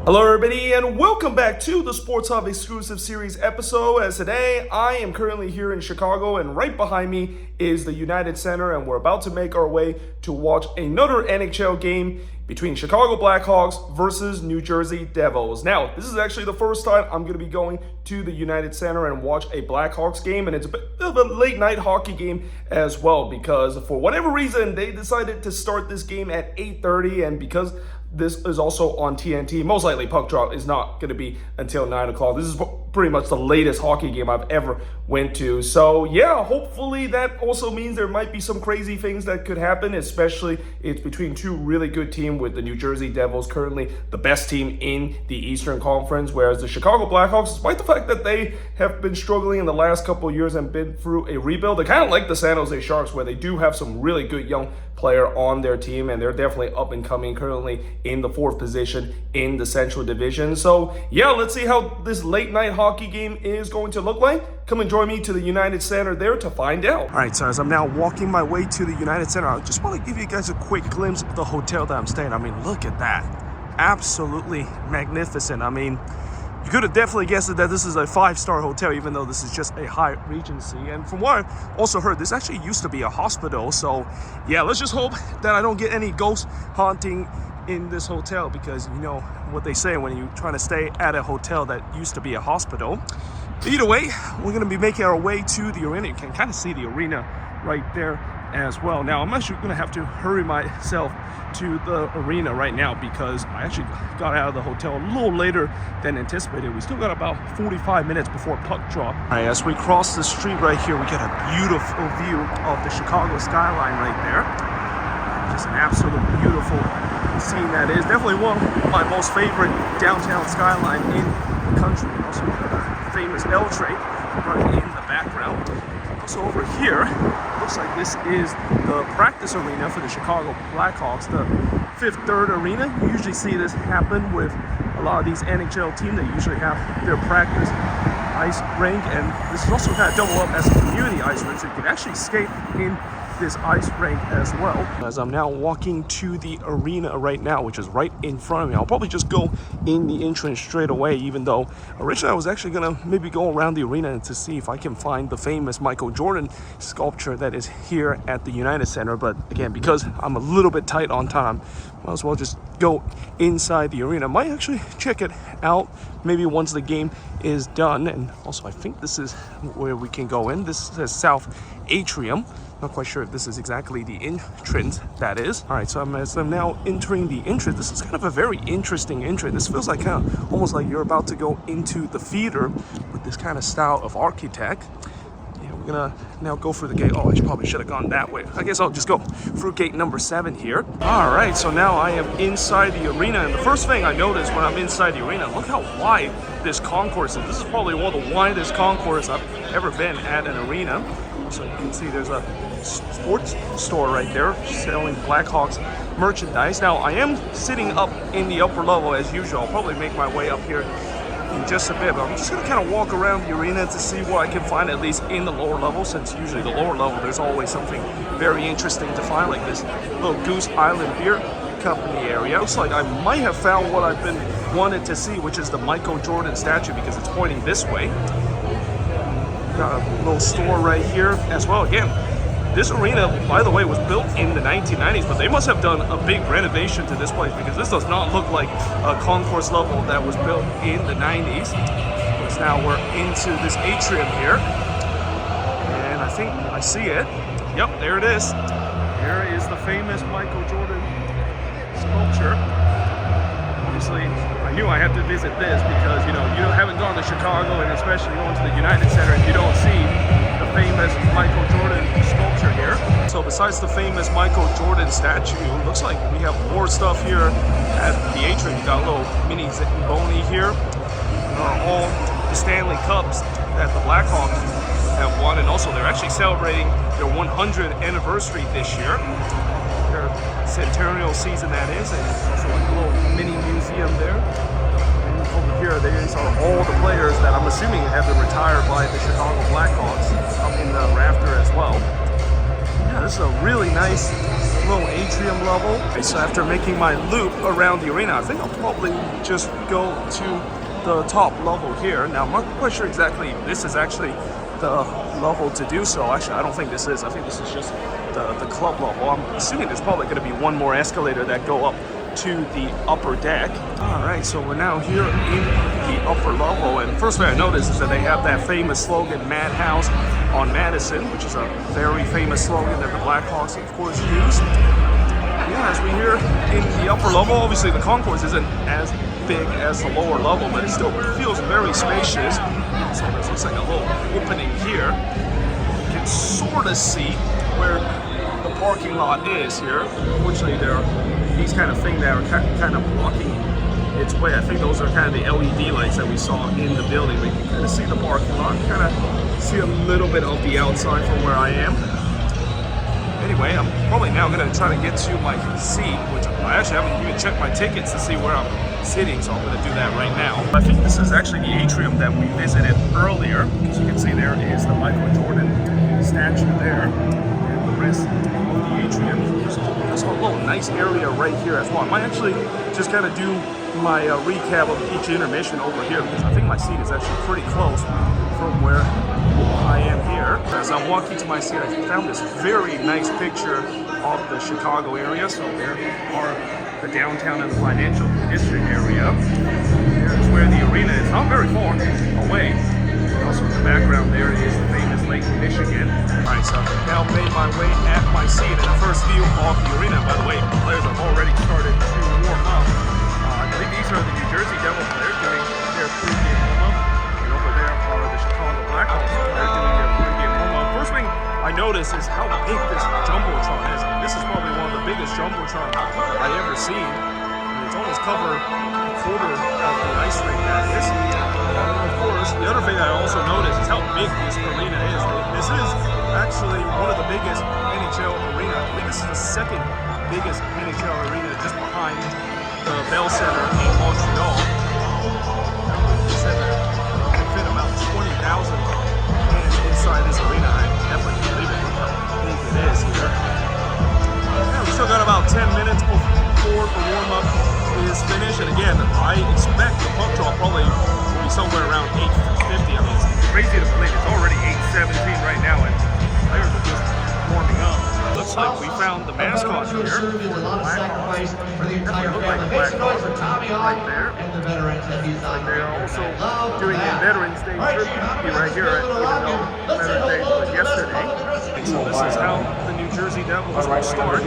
Hello everybody and welcome back to the Sports Hub exclusive series episode. As today I am currently here in Chicago and right behind me is the United Center, and we're about to make our way to watch another NHL game between Chicago Blackhawks versus New Jersey Devils. Now, this is actually the first time I'm going to be going to the United Center and watch a Blackhawks game, and it's a bit of a late night hockey game as well because for whatever reason they decided to start this game at 8:30, and because this is also on TNT, most likely puck drop is not going to be until 9 o'clock. This is pretty much the latest hockey game I've ever went to. So yeah, hopefully that also means there might be some crazy things that could happen, especially it's between two really good teams, with the New Jersey Devils currently the best team in the Eastern Conference, whereas the Chicago Blackhawks, despite the fact that they have been struggling in the last couple of years and been through a rebuild, they're kind of like the San Jose Sharks, where they do have some really good young player on their team, and they're definitely up and coming, currently in the 4th position in the Central Division. So yeah, let's see how this late night hockey game is going to look like. Come and join me to the United Center there to find out. All right, so as I'm now walking my way to the United Center, I just want to give you guys a quick glimpse of the hotel that I'm staying. I mean, look at that. Absolutely magnificent. I mean, you could have definitely guessed that this is a 5-star hotel, even though this is just a Hyatt Regency. And from what I've also heard, this actually used to be a hospital. So yeah, let's just hope that I don't get any ghost haunting in this hotel, because you know what they say when you're trying to stay at a hotel that used to be a hospital. Either way, we're going to be making our way to the arena. You can kind of see the arena right there as well. Now, I'm actually going to have to hurry myself to the arena right now because I actually got out of the hotel a little later than anticipated. We still got about 45 minutes before puck drop. All right, as we cross the street right here, we get a beautiful view of the Chicago skyline right there. Just an absolute beautiful scene that is. Definitely one of my most favorite downtown skyline in the country. Also, the famous L train right in the background. So over here, looks like this is the practice arena for the Chicago Blackhawks, the Fifth Third Arena. You usually see this happen with a lot of these NHL teams. They usually have their practice ice rink, and this is also kind of double up as a community ice rink, so you can actually skate in this ice rink as well. As I'm now walking to the arena right now, which is right in front of me, I'll probably just go in the entrance straight away, even though originally I was actually gonna maybe go around the arena to see if I can find the famous Michael Jordan sculpture that is here at the United Center. But again, because I'm a little bit tight on time, might as well just go inside the arena. Might actually check it out maybe once the game is done. And also, I think this is where we can go in. This says South Atrium. Not quite sure if this is exactly the entrance that is. All right, so as I'm now entering the entrance, this is kind of a very interesting entrance. This feels like kind of almost like you're about to go into the theater with this kind of style of architect. Yeah, we're gonna now go through the gate. Oh, I probably should have gone that way. I guess I'll just go through gate number 7 here. All right, so now I am inside the arena, and the first thing I notice when I'm inside the arena, look how wide this concourse is. This is probably one of the widest concourse I've ever been at an arena. So you can see there's a sports store right there selling Blackhawks merchandise. Now, I am sitting up in the upper level as usual. I'll probably make my way up here in just a bit, but I'm just going to kind of walk around the arena to see what I can find, at least in the lower level, since usually the lower level there's always something very interesting to find, like this little Goose Island Beer Company area. Looks like I might have found what I've been wanted to see, which is the Michael Jordan statue, because it's pointing this way. Got a little store right here as well. Again, this arena, by the way, was built in the 1990s, but they must have done a big renovation to this place, because this does not look like a concourse level that was built in the 90s. So now we're into this atrium here, and I think I see it. Yep, there it is. Here is the famous Michael Jordan sculpture. Obviously, I knew I had to visit this because, you haven't gone to Chicago, and especially going to the United Center, and you don't see the famous Michael Jordan sculpture here. So besides the famous Michael Jordan statue, it looks like we have more stuff here at the atrium. You got a little mini Zamboni here. All the Stanley Cups that the Blackhawks have won, and also they're actually celebrating their 100th anniversary this year. Their centennial season, that is, and also like a little mini museum there. And over here, these are all the players that I'm assuming have been retired by the Chicago Blackhawks up in the rafter as well. Yeah, this is a really nice little atrium level. Okay, so after making my loop around the arena, I think I'll probably just go to the top level here. Now, I'm not quite sure exactly if this is actually the level to do so. Actually, I don't think this is. I think this is just the club level. I'm assuming there's probably going to be one more escalator that go up to the upper deck. All right, so we're now here in the upper level, and first thing I noticed is that they have that famous slogan, Madhouse on Madison, which is a very famous slogan that the Blackhawks, of course, use. Yeah, as we hear in the upper level, obviously the concourse isn't as big as the lower level, but it still feels very spacious. So this looks like a little opening here. You can sort of see where the parking lot is here. Unfortunately, there are these kind of things that are kind of blocking its way. I think those are kind of the LED lights that we saw in the building. We can kind of see the parking lot, kind of see a little bit of the outside from where I am. Anyway, I'm probably now going to try to get to my seat, which I actually haven't even checked my tickets to see where I'm sitting, so I'm going to do that right now. I think this is actually the atrium that we visited earlier. As you can see, there is the Michael Jordan statue there, and the rest of the atrium. There's a little nice area right here as well. I might actually just kind of do my recap of each intermission over here, because I think my seat is actually pretty close from where I am here. As I'm walking to my seat, I found this very nice picture of the Chicago area. So there are the downtown and the financial district area. There's where the arena is, not very far away. Also in the background there is the famous Lake Michigan. Alright, so I've now made my way at my seat in the first view of the arena. By the way, players have already started to warm up. I believe these are the New Jersey Devil players doing their pregame warm-up. And over there are the Chicago Blackhawks. They're doing their pregame warm-up. First thing I noticed is how big this Jumbotron is. I mean, this is probably one of the biggest Jumbotron I've ever seen. I mean, it's almost covered a quarter of the ice rink that is. Of course, the other thing I also noticed is how big this arena is. This is actually one of the biggest NHL arena. I think this is the second biggest NHL arena, just behind the Bell Center in Montreal. They said that it can fit about 20,000 fans inside this arena. I definitely can't believe it. Look how big it is here. Yeah, we still got about 10 minutes before the warm-up is finished. And again, I expect the puck draw probably will be somewhere around 8:50. I mean, it's crazy to believe it's already 8:17 right now, and players are just warming up. Looks like we found the mascot here for the Blackhawks. Definitely look like the Blackhawks right there. They're also doing a Veterans Day tribute right here, even though Veterans Day was yesterday. So this is how the New Jersey Devils will start.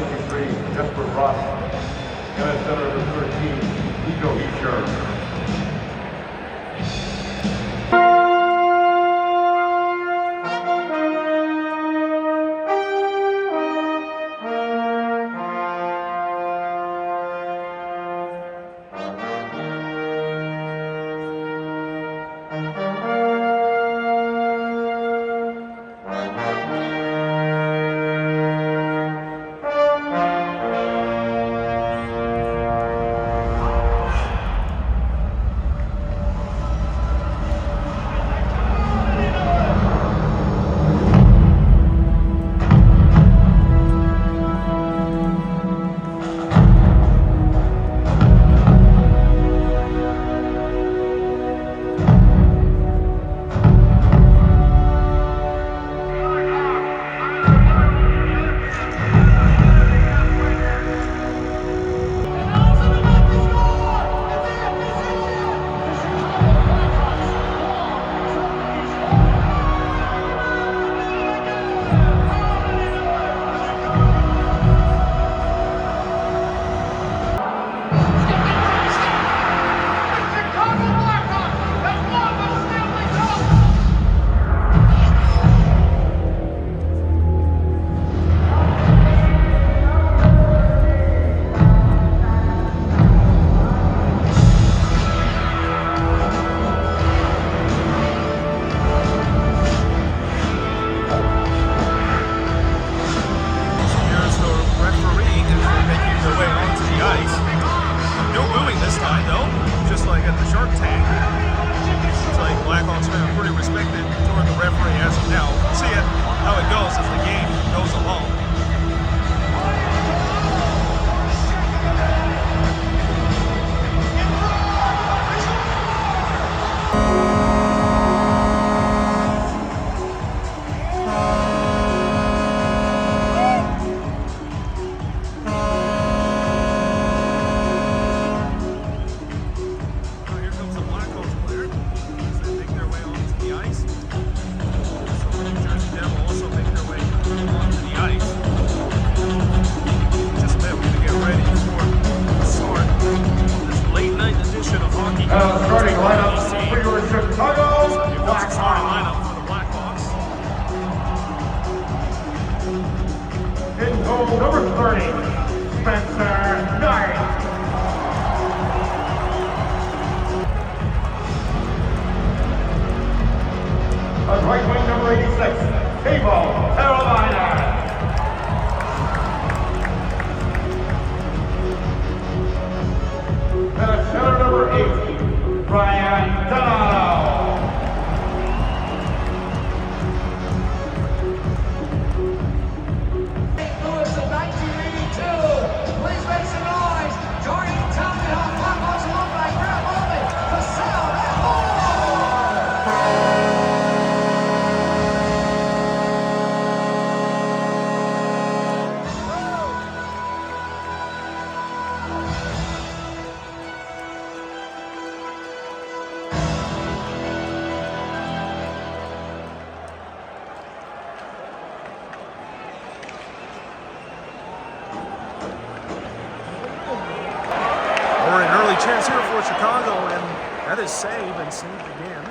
Chicago, and that is saved and saved again.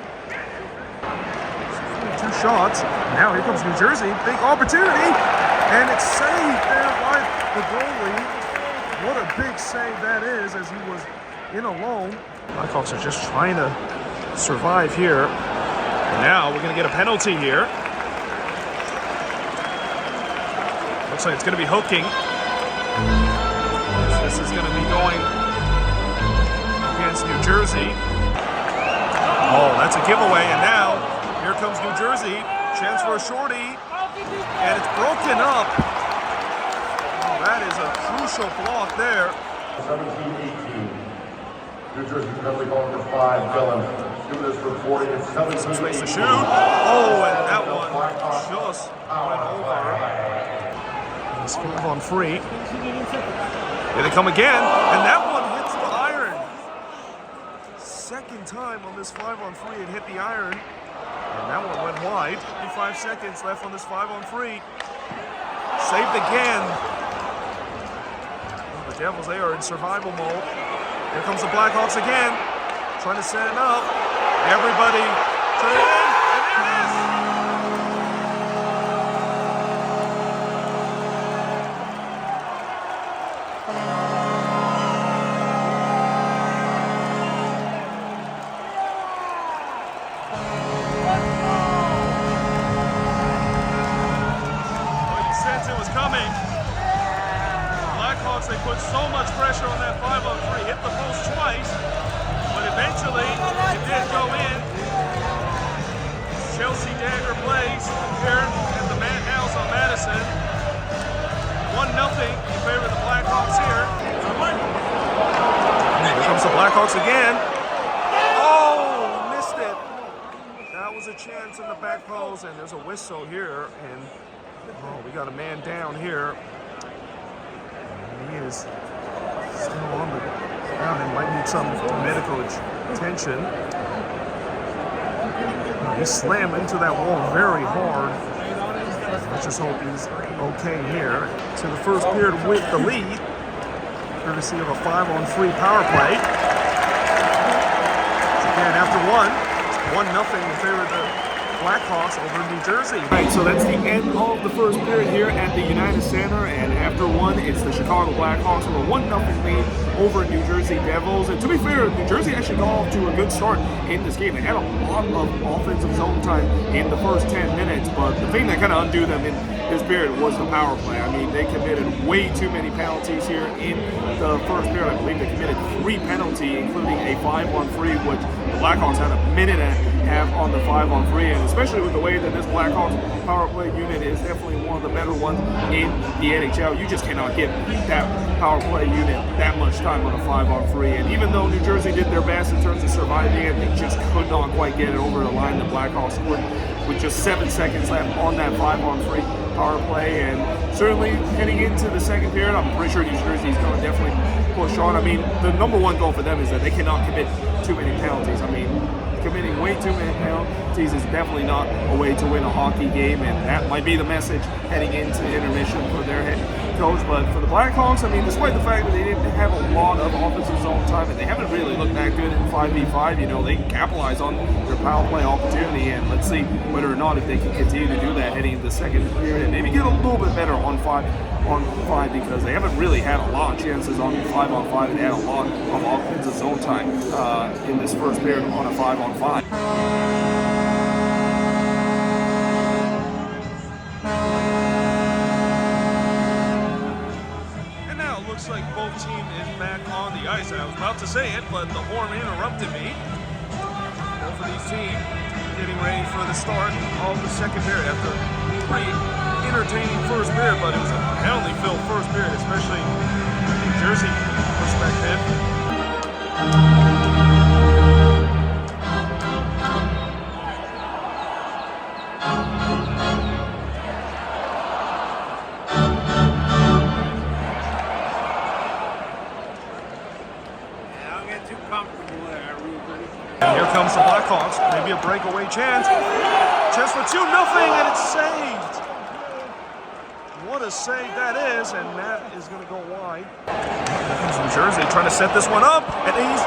2 shots. Now here comes New Jersey. Big opportunity, and it's saved there by the goalie. What a big save that is, as he was in alone. Blackhawks are just trying to survive here. And now we're going to get a penalty here. Looks like it's going to be hooking. This is going to be going against New Jersey. Oh, that's a giveaway, and now here comes New Jersey. Chance for a shorty, and it's broken up. Oh, that is a crucial block there. 17-18. New Jersey penalty going for 5. Dillon doing this for 40 and 17. Some space to shoot. Oh, and that one just went over. It's 5 on free. Here they come again, and that one hits the iron. Second time on this 5 on free, it hit the iron, and that one went wide. 55 seconds left on this 5 on free. Saved again. The Devils, they are in survival mode. Here comes the Blackhawks again, trying to set it up. Everybody turn it in, and there it is! They put so much pressure on that 5 on 3, hit the post twice, but eventually it did go in. Chelsea dagger plays here at the House on Madison. 1-0 in favor of the Blackhawks here. Here comes the Blackhawks again. Oh, missed it. That was a chance in the back post, and there's a whistle here, and oh, we got a man down here. He is still on the ground and might need some medical attention. He slammed into that wall very hard. Let's just hope he's okay here. To the first period with the lead, courtesy of a 5 on 3 power play. Again, after 1-0 in favor of the Blackhawks over New Jersey. All right, so that's the end of the first period here at the United Center, and after 1, it's the Chicago Blackhawks with a 1-0 lead over New Jersey Devils. And to be fair, New Jersey actually got off to a good start in this game. They had a lot of offensive zone time in the first 10 minutes, but the thing that kind of undid them in this period was the power play. I mean, they committed way too many penalties here in the first period. I believe they committed 3 penalties, including a 5 on 3, which the Blackhawks had a minute and a half on the 5 on 3, and especially with the way that this Blackhawks power play unit is definitely one of the better ones in the NHL. You just cannot give that power play unit that much time on a 5 on 3, and even though New Jersey did their best in terms of surviving it, they just could not quite get it over the line. The Blackhawks scored with just 7 seconds left on that 5 on 3 power play, and certainly heading into the second period, I'm pretty sure New Jersey is going to definitely push on. I mean, the number one goal for them is that they cannot commit too many penalties. I mean, committing way too many penalties is definitely not a way to win a hockey game, and that might be the message heading into intermission for their head coach. But for the Blackhawks, I mean, despite the fact that they didn't have a lot of offensive zone time and they haven't really looked that good in 5v5, you know, they can capitalize on their power play opportunity, and let's see whether or not if they can continue to do that heading into the second period and maybe get a little bit better on 5 because they haven't really had a lot of chances on 5 on 5 and had a lot of offensive zone time in this first period on a 5 on 5. And now it looks like both teams is back on the ice. I was about to say it, but the horn interrupted me. Both of these teams getting ready for the start of the second period after pretty entertaining first period, but it was a penalty-filled first period, especially from New Jersey perspective. Don't get too comfortable there, Ruben. And here comes the Blackhawks, maybe a breakaway chance. Chance for 2-0, and it's saved. What a save that is, and that is going to go wide. Here comes New Jersey trying to set this one up, and he's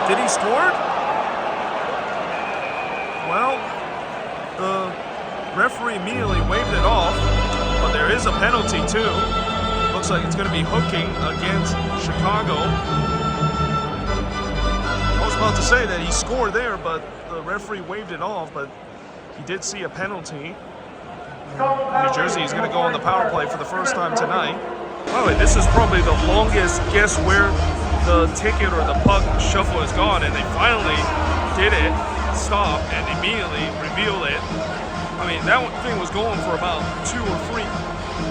Did he score? Well, the referee immediately waved it off, but there is a penalty too. Looks like it's going to be hooking against Chicago. I was about to say that he scored there, but the referee waved it off, but he did see a penalty. New Jersey is going to go on the power play for the first time tonight. By the way, this is probably the longest guess where the ticket or the puck shuffle has gone, and they finally did it, stop, and immediately reveal it. I mean, that thing was going for about 2 or 3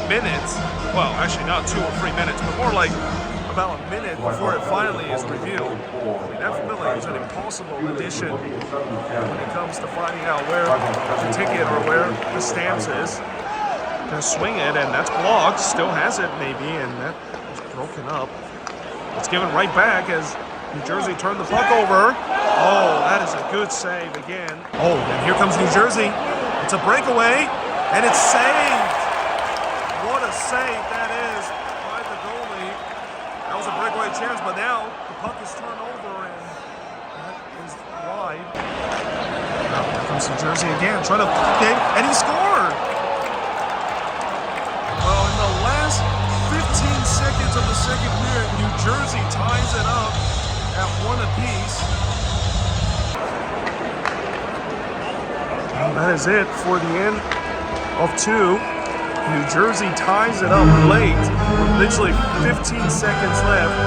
minutes. Well, actually not 2 or 3 minutes, but more like about a minute before it finally is revealed. I mean, that really is an impossible addition when it comes to finding out where the ticket or where the stamps is. Gonna swing it, and that's blocked. Still has it, maybe, and that is broken up. It's given right back as New Jersey turned the puck over. Oh, that is a good save again. Oh, and here comes New Jersey. It's a breakaway, and it's saved. What a save that is by the goalie. That was a breakaway chance, but now the puck is turned over, and that is wide. Now here comes New Jersey again, trying to kick, and he scored. Well, in the last 15 seconds of the second period, New Jersey ties it up at 1 apiece. Well, that is it for the end of 2. New Jersey ties it up late, with literally 15 seconds left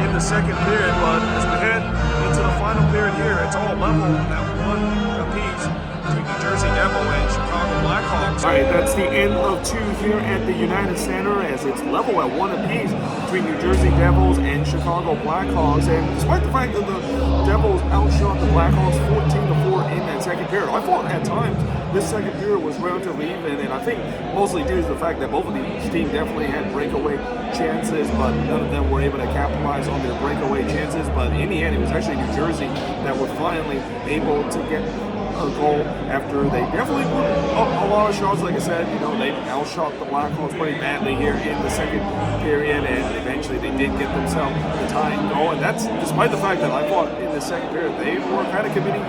in the second period, but as we head into the final period here, it's all level at 1 apiece between New Jersey Devil and Chicago Blackhawks. All right, that's the end of 2 here at the United Center, as it's level at 1 apiece between New Jersey Devils and Chicago Blackhawks. And despite the fact that the Devils outshot the Blackhawks 14-4 in that second period, I thought at times this second period was relatively even, and I think mostly due to the fact that both of these teams definitely had breakaway chances, but none of them were able to capitalize on their breakaway chances. But in the end, it was actually New Jersey that were finally able to get a goal after they definitely put up a lot of shots. Like I said, you know, they outshot the Blackhawks pretty badly here in the second period, and eventually they did get themselves the tying goal. And that's despite the fact that I thought in the second period they were kind of committing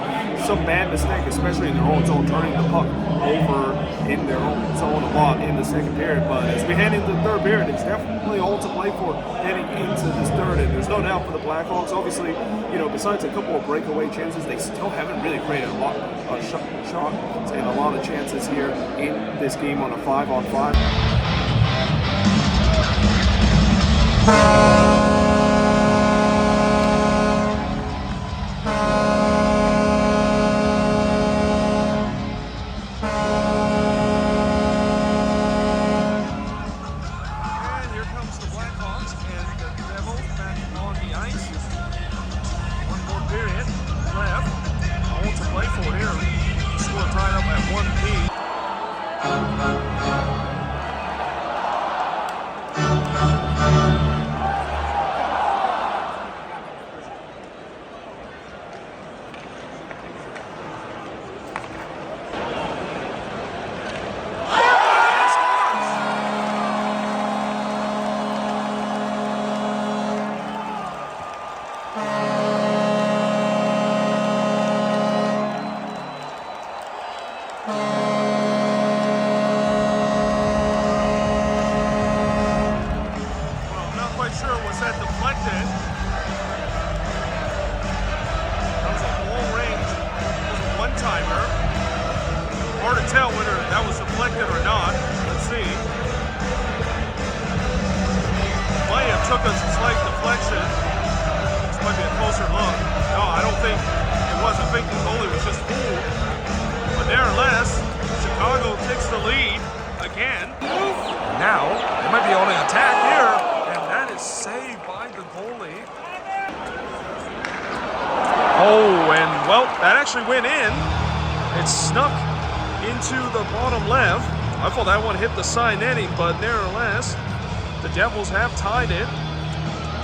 some bad mistake, especially in their own zone, turning the puck over in their own zone a lot in the second period. But as we head into the third period, it's definitely all to play for heading into this third, and there's no doubt for the Blackhawks. Obviously, you know, besides a couple of breakaway chances, they still haven't really created a lot of shots and a lot of chances here in this game on a 5-on-5. Hard to tell whether that was deflected or not. Let's see. Might have took us a slight deflection. This might be a closer look. No, I don't think it was. I think the goalie was just fooled. But nevertheless, Chicago takes the lead again. Now, they might be on an attack here, and that is saved by the goalie. Oh, and well, that actually went in. It snuck into the bottom left. I thought that one hit the side netting, but nevertheless, the Devils have tied it.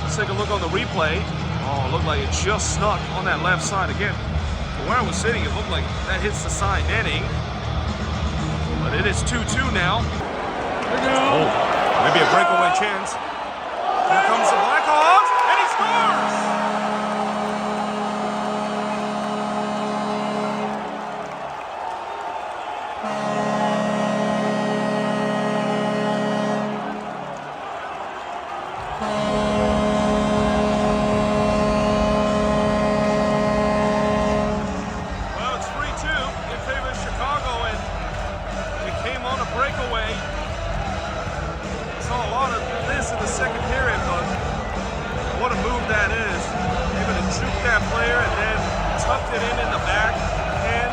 Let's take a look on the replay. Oh, it looked like it just snuck on that left side again. From where I was sitting, it looked like that hits the side netting. But it is 2-2 now. Oh, maybe a breakaway chance. Here comes the Blackhawks, and he scores! tucked it in the back. And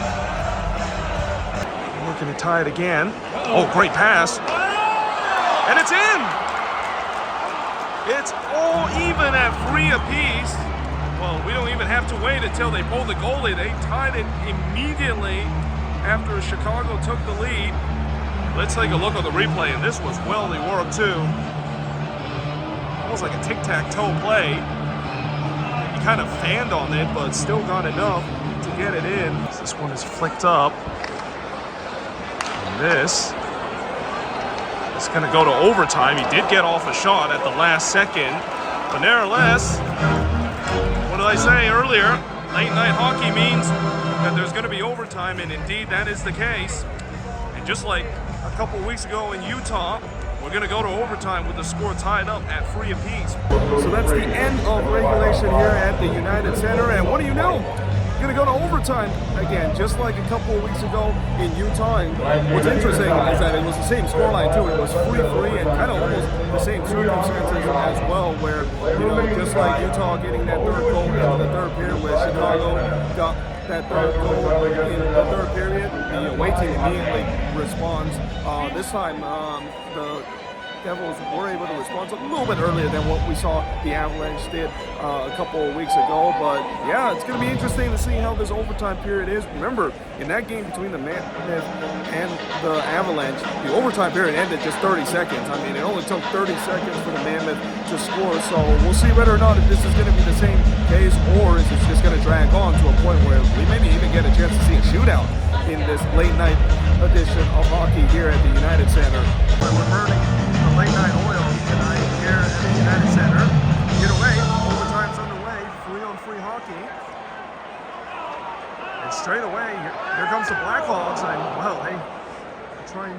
looking to tie it again. Oh, great pass. And it's in. It's all even at 3 apiece. Well, we don't even have to wait until they pull the goalie. They tied it immediately after Chicago took the lead. Let's take a look at the replay, and this was well worked too. Almost like a tic-tac-toe play. He kind of fanned on it, but still got enough to get it in. This one is flicked up. And this is going to go to overtime. He did get off a shot at the last second, but nevertheless, what did I say earlier? Late night hockey means that there's going to be overtime, and indeed that is the case. And just like a couple weeks ago in Utah, we're going to go to overtime with the score tied up at 3 apiece. So that's the end of regulation here at the United Center, and what do you know? Going to go to overtime again, just like a couple of weeks ago in Utah. And what's interesting is that it was the same scoreline too. It was 3-3 and kind of almost the same circumstances as well, where, you know, just like Utah getting that third goal in the third period, where Chicago got that third goal in the third period, the away team immediately responds. This time, the Devils were able to respond a little bit earlier than what we saw the Avalanche did a couple of weeks ago. But yeah, it's going to be interesting to see how this overtime period is. Remember, in that game between the Mammoth and the Avalanche, the overtime period ended just 30 seconds. I mean, it only took 30 seconds for the Mammoth to score. So we'll see whether or not if this is going to be the same case, or if it's just going to drag on to a point where we maybe even get a chance to see a shootout in this late night edition of hockey here at the United Center. We're burning the late night oil tonight here at the United Center. Get away, overtime's underway, 3-on-3 hockey. And straight away, here comes the Blackhawks, and well, they are trying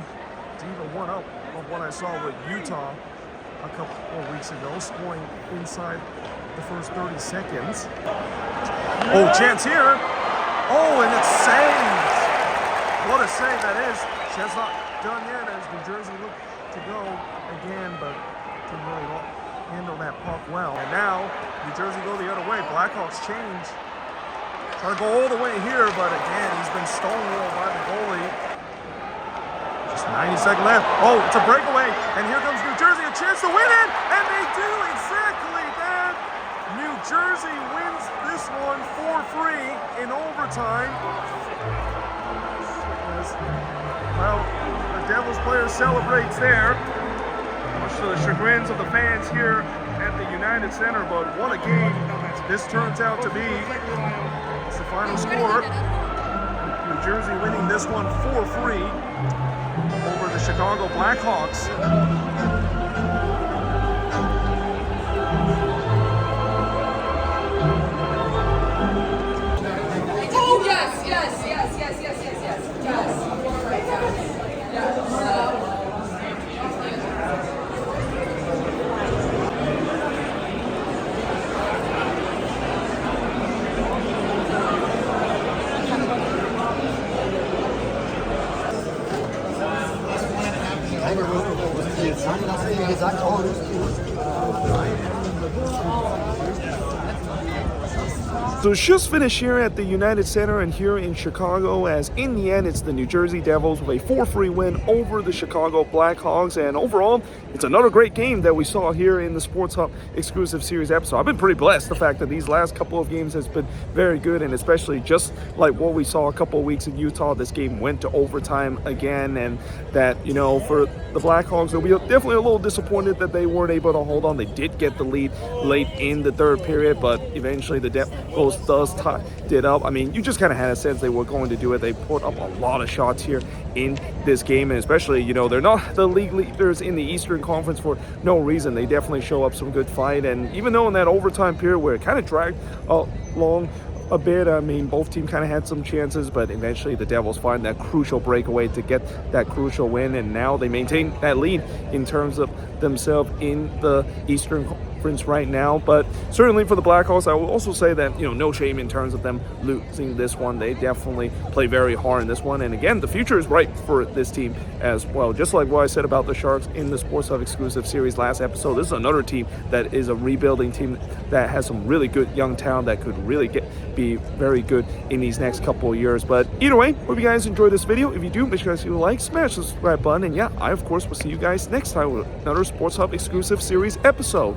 to even one up of what I saw with Utah a couple of weeks ago, scoring inside the first 30 seconds. Oh, chance here. Oh, and it's saved. What a save that is. That's not done yet as New Jersey look to go again, but didn't really handle that puck well. And now New Jersey go the other way. Blackhawks change. Trying to go all the way here, but again, he's been stonewalled by the goalie. Just 90 seconds left. Oh, it's a breakaway. And here comes New Jersey, a chance to win it. And they do exactly that. New Jersey wins this one 4-3 in overtime. Well, the Devils player celebrates there, much to the chagrins of the fans here at the United Center. But what a game this turns out to be. It's the final score. New Jersey winning this one 4-3 over the Chicago Blackhawks. Oh, yes, yes. So it's just finished here at the United Center and here in Chicago, as in the end it's the New Jersey Devils with a 4-3 win over the Chicago Blackhawks. And overall, it's another great game that we saw here in the Sports Hub exclusive series episode. I've been pretty blessed the fact that these last couple of games has been very good, and especially just like what we saw a couple of weeks in Utah, this game went to overtime again. And that, you know, for the Blackhawks, they'll be definitely a little disappointed that they weren't able to hold on. They did get the lead late in the third period, but eventually the Devils does tie it up. I mean, you just kind of had a sense they were going to do it. They put up a lot of shots here in this game, and especially, you know, they're not the league leaders in the Eastern Conference for no reason. They definitely show up some good fight, and even though in that overtime period where it kind of dragged along a bit, I mean, both teams kind of had some chances, but eventually the Devils find that crucial breakaway to get that crucial win, and now they maintain that lead in terms of themselves in the Eastern conference right now. But certainly for the Blackhawks, I will also say that, no shame in terms of them losing this one. They definitely play very hard in this one. And again, the future is bright for this team as well. Just like what I said about the Sharks in the Sports Hub exclusive series last episode, this is another team that is a rebuilding team that has some really good young talent that could really be very good in these next couple of years. But either way, hope you guys enjoyed this video. If you do, make sure you guys like, smash the subscribe button, and yeah, I of course will see you guys next time with another Sports Hub exclusive series episode.